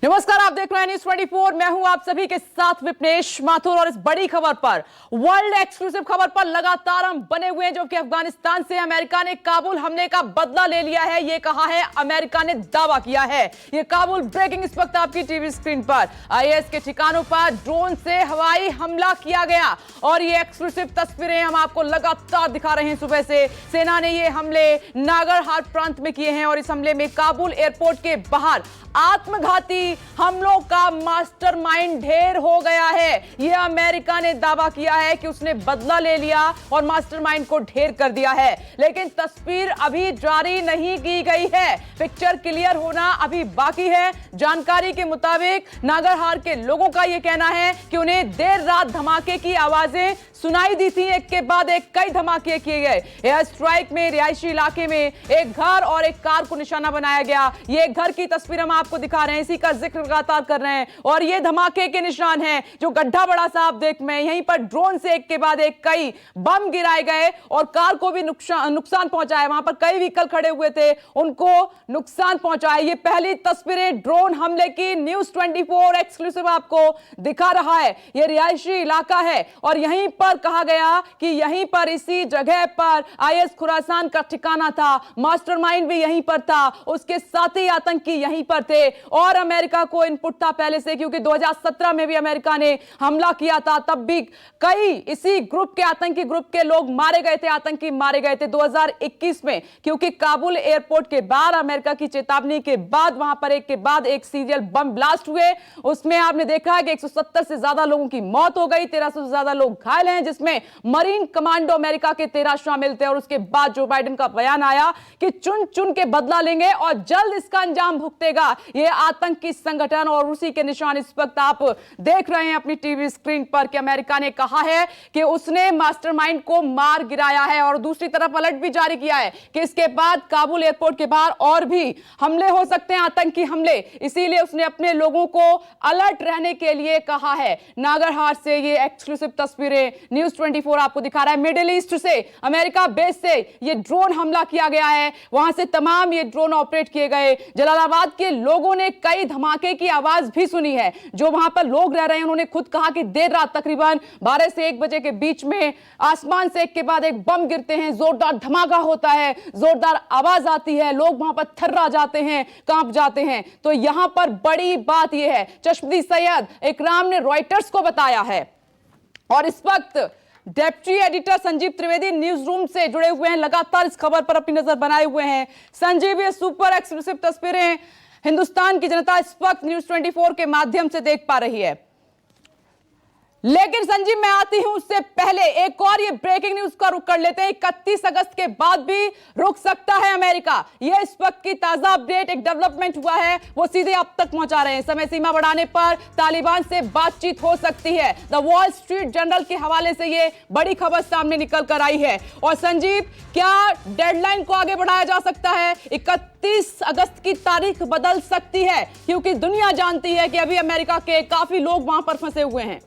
नमस्कार, आप देख रहे हैं न्यूज़ 24। मैं हूं आप सभी के साथ विपनेश माथुर। और इस बड़ी खबर पर, वर्ल्ड एक्सक्लूसिव खबर पर लगातार हम बने हुए हैं, जो कि अफगानिस्तान से अमेरिका ने काबुल हमले का बदला ले लिया है, ये कहा है, अमेरिका ने दावा किया है। ये काबुल ब्रेकिंग इस वक्त आपकी टीवी स्क्रीन पर। आईएस के ठिकानों पर ड्रोन से हवाई हमला किया गया और ये एक्सक्लूसिव तस्वीरें हम आपको लगातार दिखा रहे हैं। सुबह से सेना ने ये हमले नागरहार प्रांत में किए हैं और इस हमले में काबुल एयरपोर्ट के बाहर आत्मघाती हमलों का मास्टरमाइंड ढेर हो गया है। यह अमेरिका ने दावा किया है कि उसने बदला ले लिया और मास्टरमाइंड को ढेर कर दिया है, लेकिन तस्वीर अभी जारी नहीं की गई है। पिक्चर क्लियर होना अभी बाकी है। जानकारी के मुताबिक नागरहार के लोगों का यह कहना है कि उन्हें देर रात धमाके की आवाजें सुनाई दी थी। एक के बाद एक कई धमाके किए गए। एयर स्ट्राइक में रिहायशी इलाके में एक घर और एक कार को निशाना बनाया गया। ये घर की तस्वीर हम आपको दिखा रहे हैं, इसी का जिक्र लगातार कर रहे हैं। और ये धमाके के निशान हैं, जो गड्ढा बड़ा सा आप देख में, यहीं पर ड्रोन से एक के बाद एक कई बम गिराए गए और कार को भी नुकसान पहुंचा है। वहां पर कई व्हीकल खड़े हुए थे, उनको नुकसान पहुंचा है। ये पहली तस्वीरें ड्रोन हमले की न्यूज़ 24 एक्सक्लूसिव आपको दिखा रहा है। ये रिहायशी इलाका है और यहीं पर कहा गया कि यहीं पर इसी जगह पर आईएस खुरासान का ठिकाना था। मास्टरमाइंड भी यहीं पर था, उसके साथी आतंकी यहीं पर थे और अमेरिका को इनपुट था पहले से, क्योंकि 2017 में भी अमेरिका ने हमला किया था। तब भी कई इसी ग्रुप के आतंकी ग्रुप के लोग मारे गए थे, आतंकी मारे गए थे 2021 में, क्योंकि काबुल एयरपोर्ट के बाहर अमेरिका की चेतावनी के बाद वहां पर एक के बाद एक सीरियल बम ब्लास्ट हुए। उसमें आपने देखा कि 170 से ज्यादा लोगों की मौत हो गई, 1300 से ज्यादा लोग घायल हैं, जिसमें मरीन कमांडो अमेरिका के 13 शामिल थे। और उसके बाद जो बाइडेन का बयान आया कि चुन चुन के बदला लेंगे और जल्द इसका अंजाम भुगतेगा ये आतंकी संगठन। और उसी के निशान इस वक्त आप देख रहे हैं अपनी टीवी स्क्रीन पर कि अमेरिका ने कहा है कि उसने मास्टरमाइंड को मार गिराया है। और दूसरी तरफ अलर्ट भी जारी किया है कि इसके बाद काबुल एयरपोर्ट के बाहर और भी हमले हो सकते हैं, आतंकी हमले। इसीलिए उसने अपने लोगों को अलर्ट रहने के लिए कहा है। नागरहार से ये एक्सक्लूसिव तस्वीरें न्यूज़ 24 आपको दिखा रहा है। मिडिल ईस्ट से, अमेरिका बेस से ये ड्रोन हमला किया गया है, वहां से तमाम ये ड्रोन ऑपरेट किए गए। जलालाबाद के लोगों ने कई धमाके की आवाज भी सुनी है। जो वहां पर लोग रह रहे हैं, उन्होंने खुद कहा कि देर रात तकरीबन 12 से 1 बजे के बीच में आसमान से एक के बाद एक बम गिरते हैं, जोरदार धमाका होता है, जोरदार आवाज आती है, लोग वहां पर थर्रा जाते हैं, कांप जाते हैं। तो यहां पर बड़ी बात यह है, चश्मदी सैयद इकराम ने रॉयटर्स को बताया है। और इस वक्त deputy editor Sanjeev Trivedi news room से जुड़े हुए हैं, लगातार इस खबर पर अपनी नजर बनाए हुए हैं। संजीव, ये सुपर एक्सक्लूसिव तस्वीरें हिंदुस्तान की जनता इस वक्त न्यूज़ 24 के माध्यम से देख पा रही है, लेकिन संजीव मैं आती हूं उससे पहले एक और ये ब्रेकिंग न्यूज का रुख कर लेते हैं। 31 अगस्त के बाद भी रुक सकता है अमेरिका, ये इस वक्त की ताजा अपडेट, एक डेवलपमेंट हुआ है, वो सीधे अब तक पहुंचा रहे हैं। समय सीमा बढ़ाने पर तालिबान से बातचीत हो सकती है। द वॉल स्ट्रीट जर्नल के हवाले से ये बड़ी खबर सामने निकल कर आई है। और संजीव, क्या डेडलाइन को आगे बढ़ाया जा सकता है? 31 अगस्त की तारीख बदल सकती है, क्योंकि दुनिया जानती है कि अभी अमेरिका के काफी लोग वहां पर फंसे हुए हैं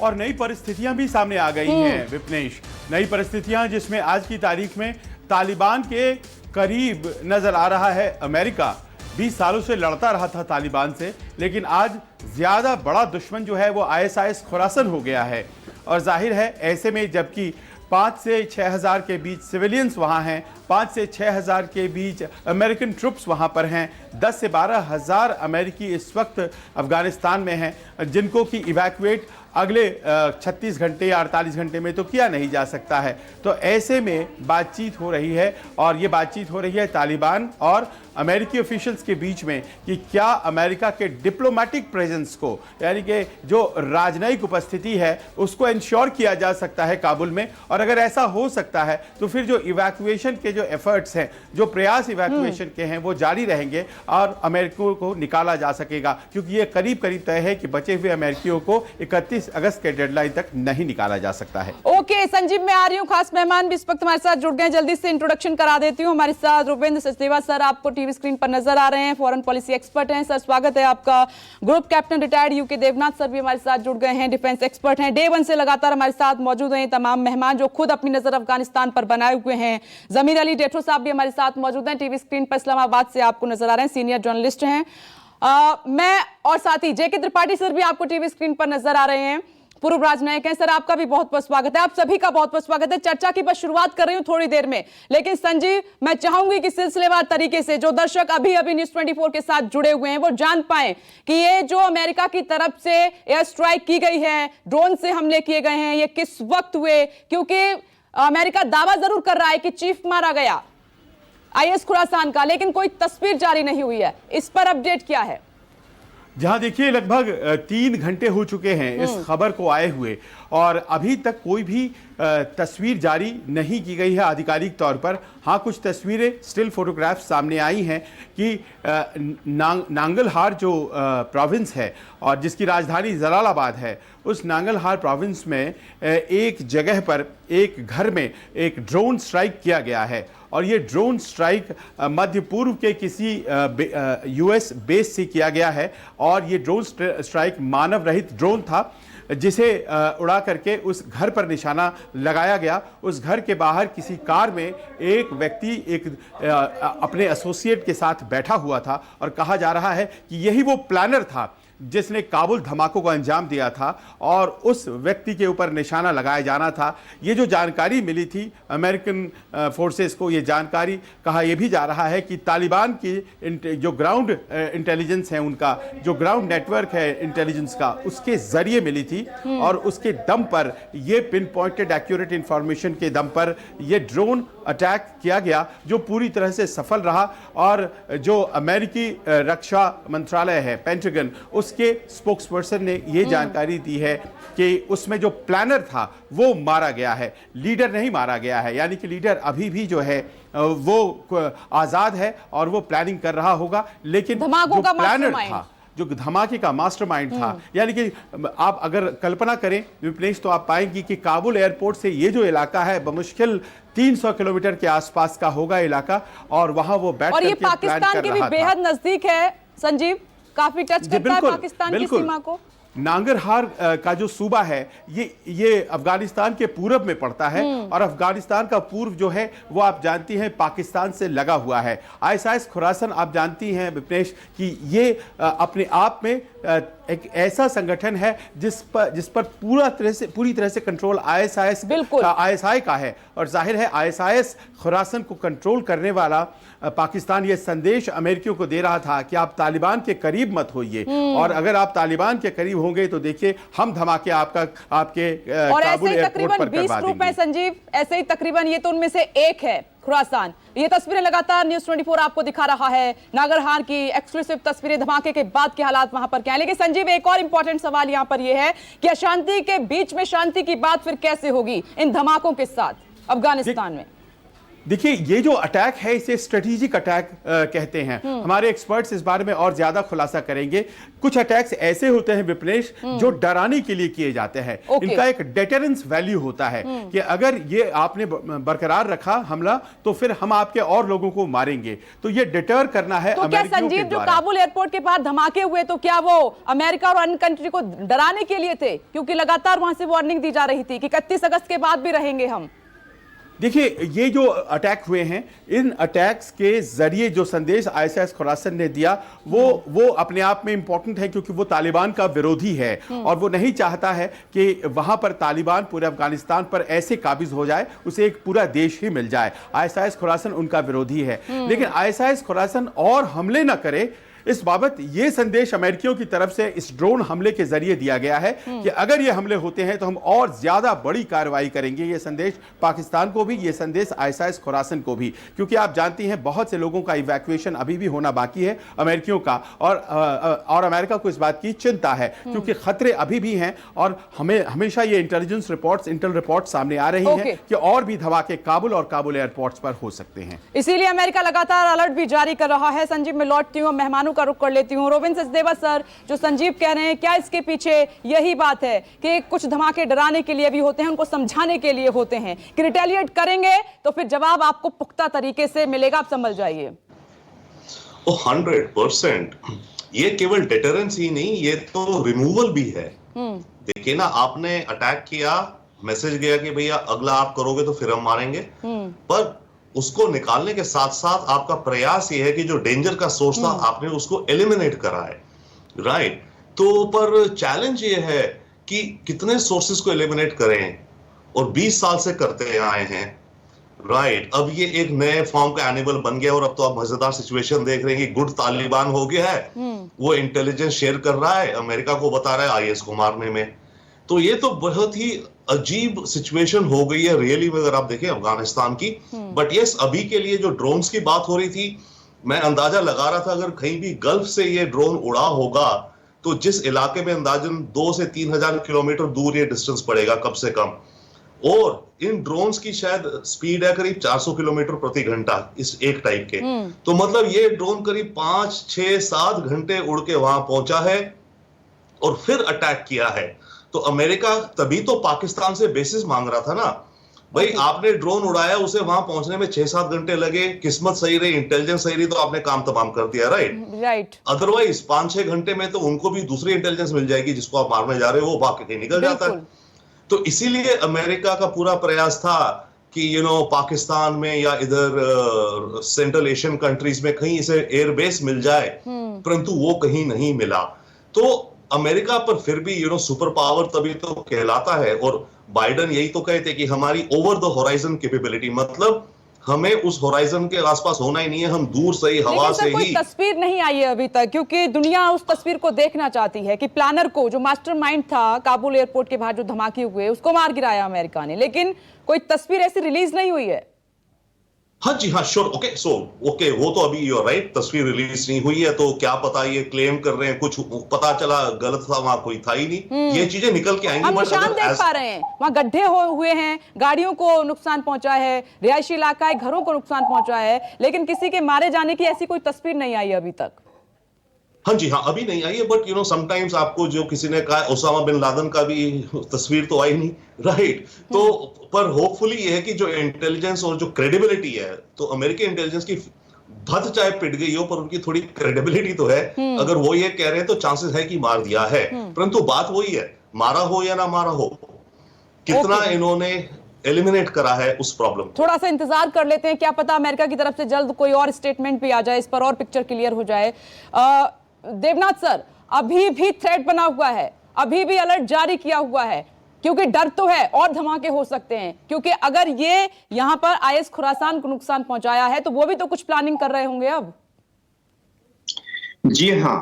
और नई परिस्थितियां भी सामने आ गई हैं विपनेश। नई परिस्थितियां जिसमें आज की तारीख में तालिबान के करीब नजर आ रहा है अमेरिका। 20 सालों से लड़ता रहा था तालिबान से, लेकिन आज ज्यादा बड़ा दुश्मन जो है वो आईएस खुरासान हो गया है। और जाहिर है ऐसे में जबकि 5 से 6 हज़ार के बीच सिविलियंस वहाँ हैं, 5 से 6 हज़ार के बीच अमेरिकन ट्रुप्स वहाँ पर हैं, 10 से 12 हज़ार अमेरिकी इस वक्त अफगानिस्तान में हैं, जिनको कि इवैक्यूएट अगले 36 घंटे या 48 घंटे में तो किया नहीं जा सकता है। तो ऐसे में बातचीत हो रही है और ये बातचीत हो रही है तालिबान और अमेरिकी ऑफिशियल्स के बीच में कि क्या अमेरिका के डिप्लोमेटिक प्रेजेंस को, यानी कि जो राजनयिक उपस्थिति है, उसको इंश्योर किया जा सकता है काबुल में। और अगर ऐसा हो सकता है तो फिर जो इवैक्यूएशन के जो एफर्ट्स हैं, जो प्रयास इवैक्यूएशन के हैं, वो जारी रहेंगे और अमेरिका को निकाला जा सकेगा, क्योंकि ये करीब करीब तय है कि बचे हुए अमेरिकियों को 31 अगस्त के डेडलाइन तक नहीं निकाला जा सकता है। ओके संजीव, मैं आ रही हूँ, खास मेहमान भी इस वक्त हमारे साथ जुड़ गए, जल्दी से इंट्रोडक्शन करा देती हूँ। हमारे साथ रुपेंद्र सचदेवा सर आपको टीवी स्क्रीन पर नजर आ रहे हैं, फॉरेन पॉलिसी एक्सपर्ट हैं। सर स्वागत है आपका। Group captain retired UK Devnath sir भी हमारे साथ जुड़ गए हैं, डिफेंस एक्सपर्ट हैं, डे 1 से लगातार हमारे साथ मौजूद हैं। तमाम मेहमान जो खुद अपनी नजर अफगानिस्तान पर बनाए हुए हैं, जमीर अली डेठो साहब भी हमारे साथ मौजूद हैं, टीवी स्क्रीन पर इस्लामाबाद से आपको नजर आ रहे हैं, सीनियर जर्नलिस्ट हैं। मैं और साथी जेके त्रिपाठी सर भी आपको टीवी स्क्रीन पर नजर आ रहे हैं, पूर्व राजनयिक हैं। सर आपका भी बहुत बहुत स्वागत है, आप सभी का बहुत बहुत स्वागत है। चर्चा की बस शुरुआत कर रही हूं थोड़ी देर में, लेकिन संजीव मैं चाहूंगी कि सिलसिलेवार तरीके से जो दर्शक अभी अभी न्यूज़ 24 के साथ जुड़े हुए हैं वो जान पाए कि ये जो अमेरिका की तरफ से एयर स्ट्राइक की गई है, ड्रोन से हमले किए गए हैं, ये किस वक्त हुए, क्योंकि अमेरिका दावा जरूर कर रहा है कि चीफ मारा गया आईएस खुरासान का, लेकिन कोई तस्वीर जारी नहीं हुई है। इस पर अपडेट क्या है? जहां देखिए लगभग 3 घंटे हो चुके हैं इस खबर को आए हुए और अभी तक कोई भी तस्वीर जारी नहीं की गई है आधिकारिक तौर पर। हाँ, कुछ तस्वीरें स्टिल फोटोग्राफ सामने आई हैं कि नांगलहार जो प्रोविंस है और जिसकी राजधानी जलालाबाद है, उस नांगलहार प्रोविंस में एक जगह पर एक घर में एक ड्रोन स्ट्राइक किया गया है और ये ड्रोन स्ट्राइक मध्य पूर्व के किसी यूएस बेस से किया गया है और ये ड्रोन स्ट्राइक मानव रहित ड्रोन था जिसे उड़ा करके उस घर पर निशाना लगाया गया। उस घर के बाहर किसी कार में एक व्यक्ति अपने एसोसिएट के साथ बैठा हुआ था और कहा जा रहा है कि यही वो प्लानर था जिसने काबुल धमाकों को अंजाम दिया था और उस व्यक्ति के ऊपर निशाना लगाया जाना था। ये जो जानकारी मिली थी अमेरिकन फोर्सेस को, ये जानकारी कहा यह भी जा रहा है कि तालिबान की जो ग्राउंड इंटेलिजेंस है, उनका जो ग्राउंड नेटवर्क है इंटेलिजेंस का, उसके जरिए मिली थी और उसके दम पर ये पिन पॉइंटेड एक्यूरेट इंफॉर्मेशन के दम पर ये ड्रोन अटैक किया गया जो पूरी तरह से सफल रहा। और जो अमेरिकी रक्षा मंत्रालय है पेंटागन, उसके स्पोक्सपर्सन ने यह जानकारी दी है कि उसमें जो प्लानर था वो मारा गया है, लीडर नहीं मारा गया है। यानी कि लीडर अभी भी जो है वो आजाद है और वो प्लानिंग कर रहा होगा, लेकिन जो प्लानर था, जो धमाके का मास्टरमाइंड था, यानी कि आप अगर कल्पना करें विपनेश तो आप पाएंगे कि काबुल एयरपोर्ट से ये जो इलाका है बमुश्किल 300 किलोमीटर के आसपास का होगा इलाका और वहां वो बैठ और ये पाकिस्तान के भी बेहद नजदीक है संजीव, काफी टच करता है पाकिस्तान की सीमा को। नांगरहार का जो सूबा है ये अफगानिस्तान के पूरब में पड़ता है और अफगानिस्तान का पूर्व जो है वो आप जानती हैं पाकिस्तान से लगा हुआ है। आईएसआईएस खुरासान आप जानती हैं विपनेश कि ये अपने आप में एक ऐसा संगठन है जिस पर पूरी तरह से कंट्रोल आईएसआई का है और जाहिर है आईएसआईएस खुरासान को कंट्रोल करने वाला पाकिस्तान ये संदेश अमेरिकियों को दे रहा था कि आप तालिबान के करीब मत होइए और अगर आप तालिबान के करीब होंगे तो देखिए हम धमाके आपके काबुल एयरपोर्ट पर करवा देंगे। संजीव ऐसे ही तकरीबन ये तो उनमें से एक है खुरासान। ये तस्वीरें लगातार न्यूज़ 24 आपको दिखा रहा है, नांगरहार की एक्सक्लूसिव तस्वीरें, धमाके के बाद के हालात वहां पर क्या है। लेकिन संजीव एक और इंपॉर्टेंट सवाल यहां पर यह है कि अशांति के बीच में शांति की बात फिर कैसे होगी इन धमाकों के साथ अफगानिस्तान में? देखिए ये जो अटैक है इसे स्ट्रेटेजिक अटैक कहते हैं। हमारे एक्सपर्ट्स इस बारे में और ज्यादा खुलासा करेंगे। कुछ अटैक्स ऐसे होते हैं विपनेश जो डराने के लिए किए जाते हैं। इनका एक डेटरेंस वैल्यू होता है कि अगर ये आपने बरकरार रखा हमला तो फिर हम आपके और लोगों को मारेंगे, तो ये डिटर करना है। तो क्या संजीव जो काबुल एयरपोर्ट के पास धमाके हुए तो क्या वो अमेरिका और अन्य कंट्री को डराने के लिए थे? क्योंकि लगातार वहां से वार्निंग दी जा रही थी कि 31 अगस्त के बाद भी रहेंगे हम। देखिए ये जो अटैक हुए हैं, इन अटैक्स के जरिए जो संदेश आईएसआईएस खुरासान ने दिया वो अपने आप में इंपॉर्टेंट है क्योंकि वो तालिबान का विरोधी है और वो नहीं चाहता है कि वहां पर तालिबान पूरे अफगानिस्तान पर ऐसे काबिज हो जाए, उसे एक पूरा देश ही मिल जाए। आईएसआईएस खुरासान उनका विरोधी है, लेकिन आईएसआईएस खुरासान और हमले ना करे इस बाबत यह संदेश अमेरिकियों की तरफ से इस ड्रोन हमले के जरिए दिया गया है कि अगर ये हमले होते हैं तो हम और ज्यादा बड़ी कार्रवाई करेंगे। ये संदेश पाकिस्तान को भी, ये संदेश आईएसआईएस खुरासान को भी, क्योंकि आप जानती हैं बहुत से लोगों का इवैक्यूएशन अभी भी होना बाकी है अमेरिकियों का और अमेरिका को इस बात की चिंता है क्योंकि खतरे अभी भी हैं और हमें हमेशा ये इंटेलिजेंस रिपोर्ट्स, इंटेल रिपोर्ट सामने आ रही हैं कि और भी धमाके काबुल और काबुल एयरपोर्ट्स पर हो सकते हैं। इसीलिए अमेरिका लगातार अलर्ट भी जारी कर रहा है। संजीव मैं लौटती हूँ, मेहमानों का रुख कर लेती हूं। रोबिन सचदेवा सर, जो संजीव कह रहे हैं क्या इसके पीछे यही बात है कि कुछ धमाके डराने के लिए भी होते हैं, उनको समझाने के लिए होते हैं कि रिटेलिएट करेंगे तो फिर जवाब आपको पुख्ता तरीके से मिलेगा, आप समझ जाइए? 100% ये केवल डिटरेंस ही नहीं, ये तो रिमूवल भी है। देखिए ना, आपने अटैक किया, मैसेज गया कि भैया अगला आप करोगे तो फिर हम मारेंगे, पर उसको निकालने के साथ साथ आपका प्रयास ये है कि जो डेंजर का सोर्स था आपने उसको एलिमिनेट करा है, राइट। तो पर चैलेंज ये है कि कितने सोर्सेस को एलिमिनेट करें, और 20 साल से करते आए हैं, राइट। अब ये एक नए फॉर्म का एनिमल बन गया, और अब तो आप मजेदार सिचुएशन देख रहे हैं कि गुड तालिबान हो गया है, वो इंटेलिजेंस शेयर कर रहा है, अमेरिका को बता रहा है आईएस को मारने में। तो ये तो बहुत ही अजीब सिचुएशन हो गई है रियली में, अगर आप देखें अफगानिस्तान की। बट यस, अभी के लिए जो ड्रोन्स की बात हो रही थी, मैं अंदाजा लगा रहा था अगर कहीं भी गल्फ से ये ड्रोन उड़ा होगा तो जिस इलाके में अंदाजन 2 से 3 हजार किलोमीटर दूर ये डिस्टेंस पड़ेगा कम से कम, और इन ड्रोन्स की शायद स्पीड है करीब 400 किलोमीटर प्रति घंटा इस एक टाइप के। तो मतलब ये ड्रोन करीब 5, 6, 7 घंटे उड़ के वहां पहुंचा है और फिर अटैक किया है। तो अमेरिका तभी तो पाकिस्तान से बेसिस मांग रहा था ना, भाई आपने ड्रोन उड़ाया, उसे वहां पहुंचने में 6-7 घंटे लगे, किस्मत सही रही, इंटेलिजेंस सही रही, तो आपने काम तमाम कर दिया, राइट। अदरवाइज 5-6 घंटे में तो उनको भी दूसरी इंटेलिजेंस मिल जाएगी जिसको आप मारने जा रहे हो, वो भाग के निकल जाता है। तो इसीलिए अमेरिका का पूरा प्रयास था कि पाकिस्तान में या इधर सेंट्रल एशियन कंट्रीज में कहीं इसे एयरबेस मिल जाए, परंतु वो कहीं नहीं मिला। तो अमेरिका पर फिर भी सुपर पावर तभी तो कहलाता है, और बाइडन यही तो कहते कि हमारी ओवर द होराइजन कैपेबिलिटी, मतलब हमें उस होराइजन के आसपास होना ही नहीं है, हम दूर से ही, हवा से ही। कोई तस्वीर नहीं आई है अभी तक, क्योंकि दुनिया उस तस्वीर को देखना चाहती है कि प्लानर को, जो मास्टरमाइंड था काबुल एयरपोर्ट के बाहर जो धमाके हुए, उसको मार गिराया अमेरिका ने, लेकिन कोई तस्वीर ऐसी रिलीज नहीं हुई है। हाँ जी, हाँ, श्योर, ओके, वो तो अभी यूर राइट, तस्वीर रिलीज नहीं हुई है, तो क्या पता ये क्लेम कर रहे हैं, कुछ पता चला गलत था, वहां कोई था ही नहीं, ये चीजें निकल के आएंगी। हम निशान देख पा रहे हैं, वहां गड्ढे हुए हैं, गाड़ियों को नुकसान पहुंचा है, रिहायशी इलाका है, घरों को नुकसान पहुंचा है, लेकिन किसी के मारे जाने की ऐसी कोई तस्वीर नहीं आई अभी तक। हाँ जी, हाँ, अभी नहीं आई है, बट समटाइम्स आपको जो किसी ने कहा ओसामा बिन लादेन का भी तस्वीर तो आई नहीं, राइट। तो पर होपफुली ये है कि जो इंटेलिजेंस और जो क्रेडिबिलिटी है, तो अमेरिकी इंटेलिजेंस की भद चाहे पिट गई हो, पर उनकी थोड़ी क्रेडिबिलिटी तो है। अगर वो ये कह रहे हैं तो चांसेस है कि मार दिया है, परंतु बात वही है, मारा हो या ना मारा हो, कितना इन्होंने एलिमिनेट करा है उस प्रॉब्लम। थोड़ा सा इंतजार कर लेते हैं, क्या पता अमेरिका की तरफ से जल्द कोई और स्टेटमेंट भी आ जाए, इस पर और पिक्चर क्लियर हो जाए। देवनाथ सर, अभी भी थ्रेट बना हुआ है, अभी भी अलर्ट जारी किया हुआ है, क्योंकि डर तो है और धमाके हो सकते हैं, क्योंकि अगर ये यहां पर आईएस खुरासान को नुकसान पहुंचाया है तो वो भी तो कुछ प्लानिंग कर रहे होंगे अब। जी हां,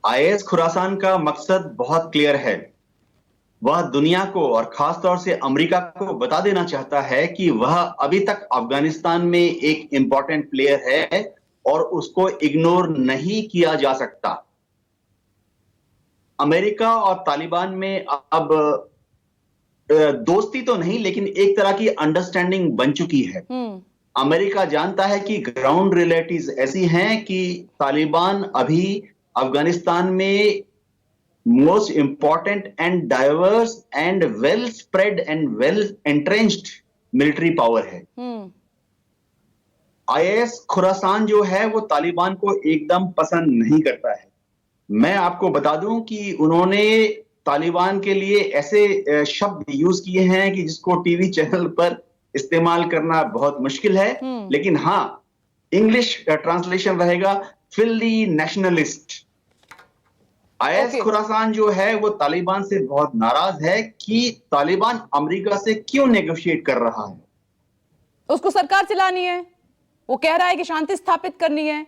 आईएस खुरासान का मकसद बहुत क्लियर है। वह दुनिया को और खासतौर से अमेरिका को बता देना चाहता है कि वह अभी तक अफगानिस्तान में एक इंपॉर्टेंट प्लेयर है और उसको इग्नोर नहीं किया जा सकता। अमेरिका और तालिबान में अब दोस्ती तो नहीं, लेकिन एक तरह की अंडरस्टैंडिंग बन चुकी है। अमेरिका जानता है कि ग्राउंड रियलिटीज ऐसी हैं कि तालिबान अभी अफगानिस्तान में most important and diverse and well spread and well entrenched military power है। आईएस खुरासान जो है वो तालिबान को एकदम पसंद नहीं करता है। मैं आपको बता दूं कि उन्होंने तालिबान के लिए ऐसे शब्द यूज किए हैं कि जिसको टीवी चैनल पर इस्तेमाल करना बहुत मुश्किल है, लेकिन हाँ, इंग्लिश ट्रांसलेशन रहेगा फिल्दी नेशनलिस्ट। आईएस खुरासान जो है वो तालिबान से बहुत नाराज है कि तालिबान अमेरिका से क्यों नेगोशिएट कर रहा है। उसको सरकार चलानी है, वो कह रहा है कि शांति स्थापित करनी है।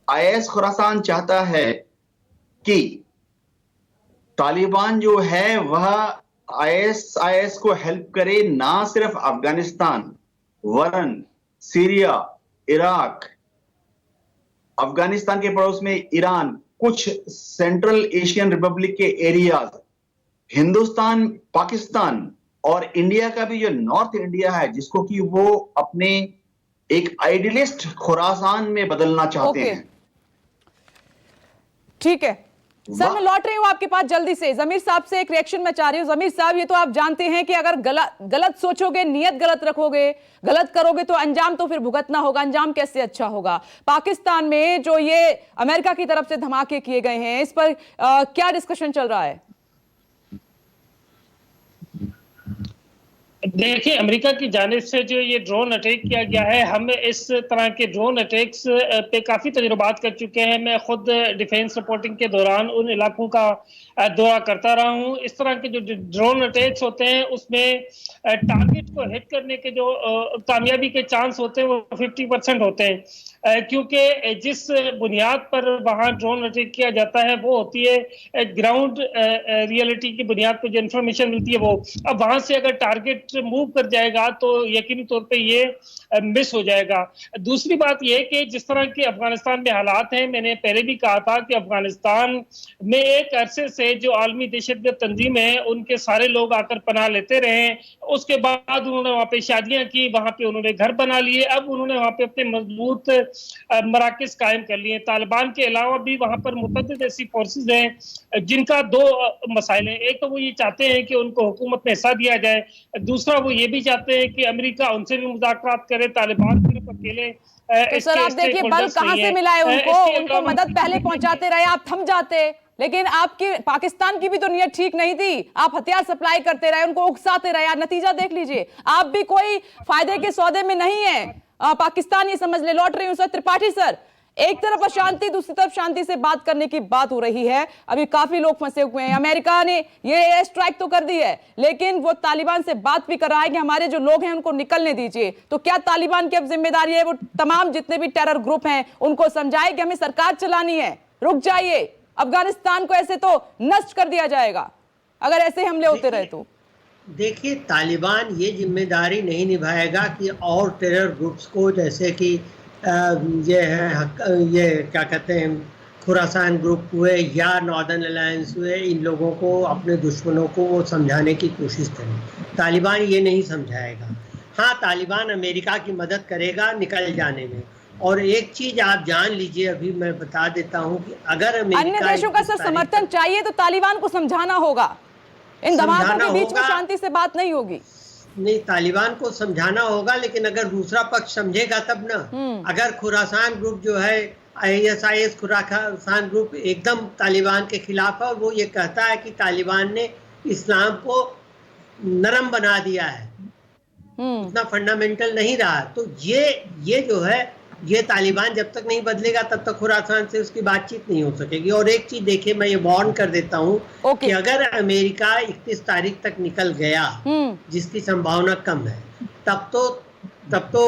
आईएस खुरासान चाहता है कि तालिबान जो है वह आईएस को हेल्प करे, ना सिर्फ अफगानिस्तान वरन सीरिया, इराक, अफगानिस्तान के पड़ोस में ईरान, कुछ सेंट्रल एशियन रिपब्लिक के एरियाज, हिंदुस्तान, पाकिस्तान और इंडिया का भी जो नॉर्थ इंडिया है, जिसको कि वो अपने एक आइडियलिस्ट खुरासान में बदलना चाहते हैं। ठीक है सर, मैं लौट रही हूं आपके पास जल्दी से। जमीर साहब से एक रिएक्शन मैं चाह रही हूं। जमीर साहब, ये तो आप जानते हैं कि अगर गलत सोचोगे, नियत गलत रखोगे, गलत करोगे तो अंजाम तो फिर भुगतना होगा। अंजाम कैसे अच्छा होगा? पाकिस्तान में जो ये अमेरिका की तरफ से धमाके किए गए हैं, इस पर क्या डिस्कशन चल रहा है? देखिए, अमेरिका की जानिब से जो ये ड्रोन अटैक किया गया है, हम इस तरह के ड्रोन अटैक्स पे काफ़ी तजुर्बात कर चुके हैं। मैं खुद डिफेंस रिपोर्टिंग के दौरान उन इलाकों का दौरा करता रहा हूँ। इस तरह के जो ड्रोन अटैक्स होते हैं उसमें टारगेट को हिट करने के जो कामयाबी के चांस होते हैं वो 50% होते हैं, क्योंकि जिस बुनियाद पर वहाँ ड्रोन अटैक किया जाता है वो होती है ग्राउंड रियलिटी की बुनियाद पर जो इन्फॉर्मेशन मिलती है वो। अब वहाँ से अगर टारगेट मूव कर जाएगा तो यकीनी तौर पे ये मिस हो जाएगा। दूसरी बात ये कि जिस तरह के अफगानिस्तान में हालात हैं, मैंने पहले भी कहा था कि अफगानिस्तान में एक अरसे से जो आलमी दहशतगर्द तंजीम है उनके सारे लोग आकर पनाह लेते रहे। उसके बाद उन्होंने वहाँ पे शादियां की, वहाँ पे उन्होंने घर बना लिए, अब उन्होंने वहाँ पे अपने मजबूत मराकज कायम कर लिए। तालिबान के अलावा भी वहाँ पर मुतअद्दिद ऐसी फोर्सेज हैं जिनका दो मसाइल हैं। एक तो वो ये चाहते हैं कि उनको हुकूमत में हिस्सा दिया जाए, दूसरा वो ये भी चाहते हैं कि अमेरिका उनसे भी मुज़ाकरात करे, तालिबान सिर्फ अकेले। तो सर आप देखिए बल कहाँ से मिला है उनको मदद पहले पहुंचाते रहे, आप थम जाते। लेकिन आपकी पाकिस्तान की भी तो नीयत ठीक नहीं थी, आप हथियार सप्लाई करते रहे, उनको उकसाते रहे। नतीजा देख लीजिए, आप भी कोई फायदे के सौदे में नहीं है। पाकिस्तान ये समझ ले लौट रही हूं सर। त्रिपाठी सर, एक तरफ अशांति, दूसरी तरफ शांति से बात करने की बात हो रही है। अभी काफी लोग फंसे हुए हैं। अमेरिका ने ये एयर स्ट्राइक तो कर दी है, लेकिन वो तालिबान से बात भी कर रहा है कि हमारे जो लोग हैं उनको निकलने दीजिए। तो क्या तालिबान की अब जिम्मेदारी है वो तमाम जितने भी टेरर ग्रुप हैं उनको समझाए कि हमें सरकार चलानी है, रुक जाइए, अफगानिस्तान को ऐसे तो नष्ट कर दिया जाएगा अगर ऐसे हमले होते रहे तो? देखिए, तालिबान ये जिम्मेदारी नहीं निभाएगा कि और टेरर ग्रुप्स को, जैसे कि ये क्या कहते हैं खुरासान ग्रुप हुए या नॉर्दर्न अलायंस हुए, इन लोगों को, अपने दुश्मनों को वो समझाने की कोशिश करें। तालिबान ये नहीं समझाएगा। हाँ, तालिबान अमेरिका की मदद करेगा निकल जाने में। और एक चीज आप जान लीजिए, अभी मैं बता देता हूँ कि अगर अन्य देशों का सर समर्थन चाहिए तो तालिबान को समझाना होगा। इन धमाकों के बीच में शांति से बात नहीं होगी। नहीं, तालिबान को समझाना होगा, लेकिन अगर दूसरा पक्ष समझेगा तब ना। अगर खुरासान ग्रुप जो है, ISIS खुरासान ग्रुप एकदम तालिबान के खिलाफ है और वो ये कहता है कि तालिबान ने इस्लाम को नरम बना दिया है, उतना फंडामेंटल नहीं रहा, तो ये जो है, ये तालिबान जब तक नहीं बदलेगा तब तक खुरासान से उसकी बातचीत नहीं हो सकेगी। और एक चीज देखिए, मैं ये वार्न कर देता हूँ कि अगर अमेरिका 31 तारीख तक निकल गया, जिसकी संभावना कम है, तब तो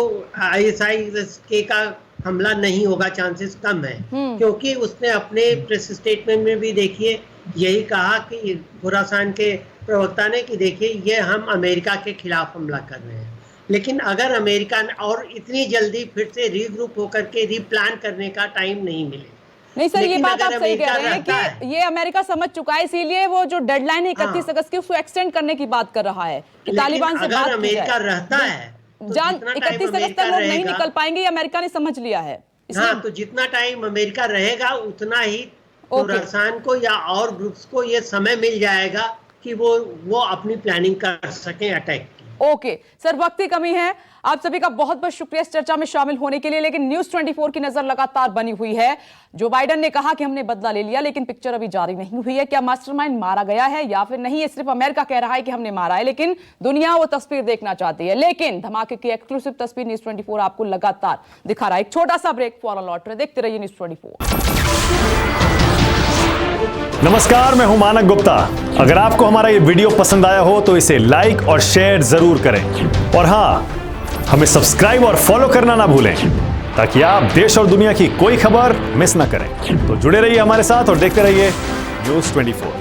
ISIS का हमला नहीं होगा, चांसेस कम है। क्योंकि उसने अपने प्रेस स्टेटमेंट में भी देखिए यही कहा कि खुरासान के प्रवक्ता ने कि देखिए ये हम अमेरिका के खिलाफ हमला कर रहे हैं। लेकिन अगर अमेरिका और इतनी जल्दी फिर से रीग्रुप होकर के रीप्लान करने का टाइम नहीं मिले। नहीं सर, ये बात आप सही कह रहे हैं कि ये अमेरिका समझ चुका है, इसीलिए वो जो डेडलाइन है 31 अगस्त की उसको एक्सटेंड करने की बात कर रहा है कि तालिबान से बात की जाए। अमेरिका रहता है तो 31 अगस्त तक लोग नहीं निकल पाएंगे, ये अमेरिका ने समझ लिया है। हाँ, तो जितना टाइम अमेरिका रहेगा उतना ही खुरासान को या और ग्रुप्स को ये समय मिल जाएगा कि वो अपनी प्लानिंग कर सकें अटैक की। ओके सर, वक्त की कमी है। आप सभी का बहुत बहुत शुक्रिया इस चर्चा में शामिल होने के लिए। लेकिन न्यूज़ 24 की नजर लगातार बनी हुई है। जो बाइडेन ने कहा कि हमने बदला ले लिया, लेकिन पिक्चर अभी जारी नहीं हुई है। क्या मास्टरमाइंड मारा गया है या फिर नहीं? ये सिर्फ अमेरिका कह रहा है कि हमने मारा है, लेकिन दुनिया वो तस्वीर देखना चाहती है। लेकिन धमाके की एक्सक्लूसिव तस्वीर न्यूज़ 24 आपको लगातार दिखा रहा है। एक छोटा सा ब्रेक, फौरन लौट रहे, देखते रहिए न्यूज़ 24। नमस्कार, मैं हूं मानक गुप्ता। अगर आपको हमारा ये वीडियो पसंद आया हो तो इसे लाइक और शेयर जरूर करें, और हां, हमें सब्सक्राइब और फॉलो करना ना भूलें ताकि आप देश और दुनिया की कोई खबर मिस ना करें। तो जुड़े रहिए हमारे साथ और देखते रहिए न्यूज़ 24।